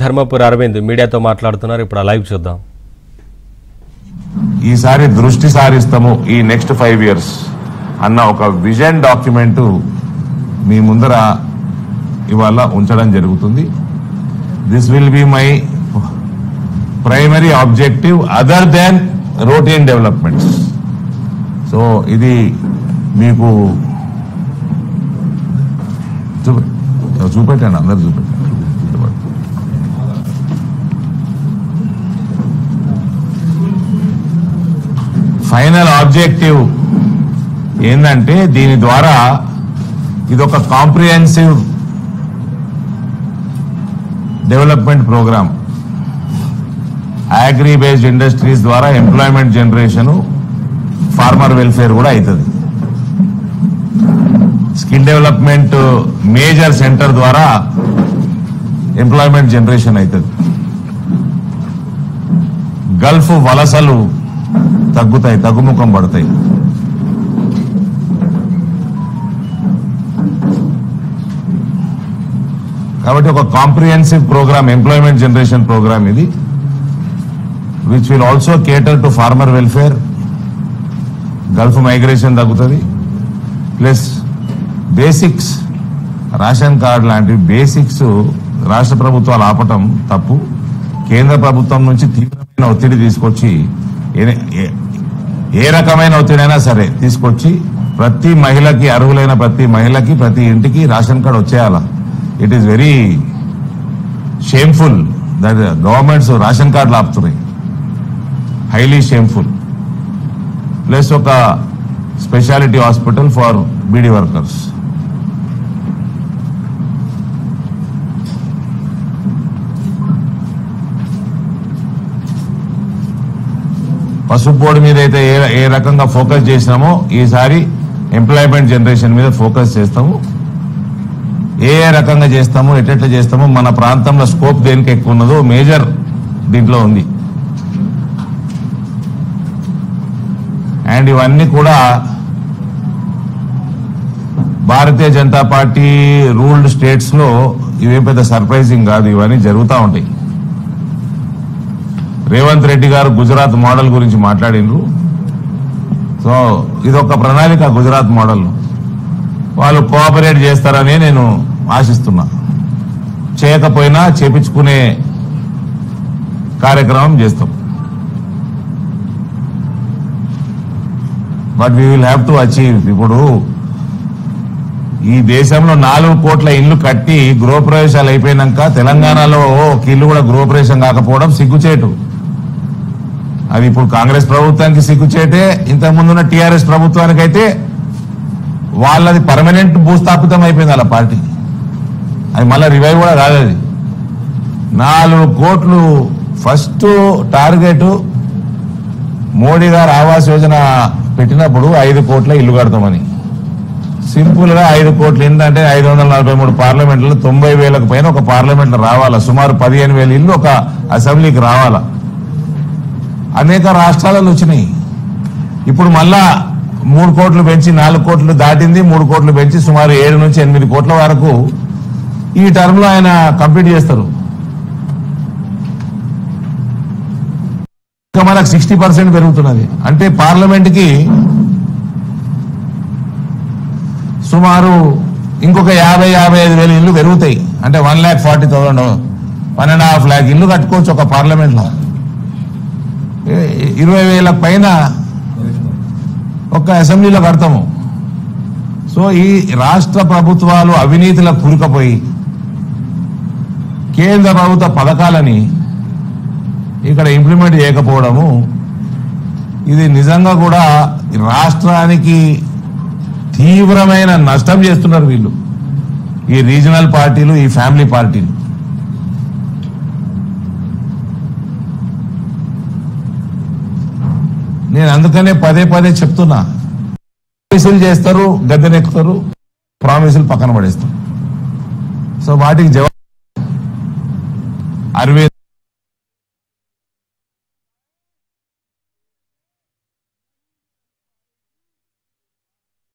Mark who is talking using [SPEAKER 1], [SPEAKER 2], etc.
[SPEAKER 1] ధర్మపురి అరవింద్ మీడియాతో మాట్లాడుతున్నారు. ఇప్పుడు లైవ్ చూద్దాం.
[SPEAKER 2] ఈసారి దృష్టి సారిస్తాము ఈ నెక్స్ట్ 5 years అన్న ఒక విజన్ డాక్యుమెంట్ మీ ముందర ఇవాళ ఉంచడం జరుగుతుంది. This will be my primary objective other than routine developments. So ఇది మీకు చూపెట్టండి, అందరు చూపెట్టండి. ఫైనల్ ఆబ్జెక్టివ్ ఏంటంటే దీని ద్వారా ఇదొక comprehensive development programme. Agri based industries ద్వారా ఎంప్లాయ్మెంట్ జనరేషన్, ఫార్మర్ వెల్ఫేర్ కూడా అవుతుంది. స్కిల్ డెవలప్మెంట్ మేజర్ సెంటర్ ద్వారా ఎంప్లాయ్మెంట్ జనరేషన్ అవుతుంది. గల్ఫ్ వలసలు తగ్గుతాయి, తగ్గుముఖం పడతాయి. కాబట్టి ఒక comprehensive programme, employment generation programme ఇది, which will also cater to farmer welfare. Gulf migration తగ్గుతుంది. ప్లస్ బేసిక్స్, రేషన్ కార్డు లాంటి బేసిక్స్ రాష్ట్ర ప్రభుత్వాలు ఆపటం తప్పు. కేంద్ర ప్రభుత్వం నుంచి తీవ్రమైన ఒత్తిడి తీసుకొచ్చి, ఏ రకమైన ఒత్తిడైనా సరే తీసుకొచ్చి ప్రతి మహిళకి, అర్హులైన ప్రతి మహిళకి, ప్రతి ఇంటికి రేషన్ కార్డు వచ్చేయాల. It is very shameful that governments ration కార్డులు ఆపుతున్నాయి. Highly shameful. ప్లస్ ఒక speciality hospital for beedi workers. పసుపు బోర్డు మీద అయితే ఏ రకంగా ఫోకస్ చేసినామో ఈసారి ఎంప్లాయ్మెంట్ జనరేషన్ మీద ఫోకస్ చేస్తాము. ఏ రకంగా చేస్తామో, ఎట్లా చేస్తామో, మన ప్రాంతంలో స్కోప్ దేనికి ఎక్కువ ఉన్నదో మేజర్ దీంట్లో ఉంది. అండ్ ఇవన్నీ కూడా Bharatiya Janata party ruled states లో ఇవేం పెద్ద సర్ప్రైజింగ్ కాదు, ఇవన్నీ జరుగుతూ ఉంటాయి. రేవంత్ రెడ్డి గారు గుజరాత్ మోడల్ గురించి మాట్లాడినరు. సో ఇదొక ప్రణాళిక గుజరాత్ మోడల్. వాళ్ళు కోఆపరేట్ చేస్తారని నేను ఆశిస్తున్నా. చేయకపోయినా చేపించుకునే కార్యక్రమం చేస్తాం. But we will have to achieve. ఇప్పుడు ఈ దేశంలో 4 కోట్ల ఇళ్లు కట్టి గృహప్రవేశాలు అయిపోయినాక తెలంగాణలో ఒక ఇల్లు కూడా గృహప్రవేశం కాకపోవడం సిగ్గుచేటు. అది ఇప్పుడు కాంగ్రెస్ ప్రభుత్వానికి సిగ్గుచేటే. ఇంతకుముందున్న టీఆర్ఎస్ ప్రభుత్వానికైతే వాళ్ళది పర్మనెంట్ భూస్థాపితం అయిపోయింది వాళ్ళ పార్టీ. అది మళ్ళీ రివైవ్ కూడా కాదు. అది 4 కోట్లు ఫస్ట్ టార్గెట్. మోడీ గారు ఆవాస్ యోజన పెట్టినప్పుడు 5 కోట్ల ఇల్లు కడతామని. సింపుల్ గా 5 కోట్లు ఏంటంటే 543 పార్లమెంట్లో 90,000కు పైన ఒక పార్లమెంట్లో రావాలా. సుమారు 15,000 ఇల్లు ఒక అసెంబ్లీకి రావాలా. అనేక రాష్ట్రాలలో వచ్చినాయి. ఇప్పుడు మళ్ళా 3 కోట్లు పెంచి 4 కోట్లు దాటింది. 3 కోట్లు పెంచి సుమారు 7 నుంచి 8 కోట్ల వరకు ఈ టర్మ్ లో ఆయన కంప్లీట్ చేస్తారు. ఇంకా మనకు 60% పెరుగుతున్నది. అంటే పార్లమెంట్ కి సుమారు ఇంకొక 50,000-55,000 ఇల్లు పెరుగుతాయి. అంటే 1,40,000, 1.5 lakh ఇల్లు కట్టుకోవచ్చు ఒక పార్లమెంట్ లో. 20,000 పైన ఒక అసెంబ్లీలో కడతాము. సో ఈ రాష్ట్ర ప్రభుత్వాలు అవినీతిలో కూరుకుపోయి కేంద్ర ప్రభుత్వ పథకాలని ఇక్కడ ఇంప్లిమెంట్ చేయకపోవడము, ఇది నిజంగా కూడా రాష్ట్రానికి తీవ్రమైన నష్టం చేస్తున్నారు వీళ్ళు, ఈ రీజనల్ పార్టీలు, ఈ ఫ్యామిలీ పార్టీలు. నేను అందుకనే పదే పదే చెప్తున్నా, ప్రామిసులు చేస్తారు, గద్దెనెక్కుతారు, ప్రామిసులు పక్కన పడేస్తారు. సో వాటికి జవాబు అరవింద్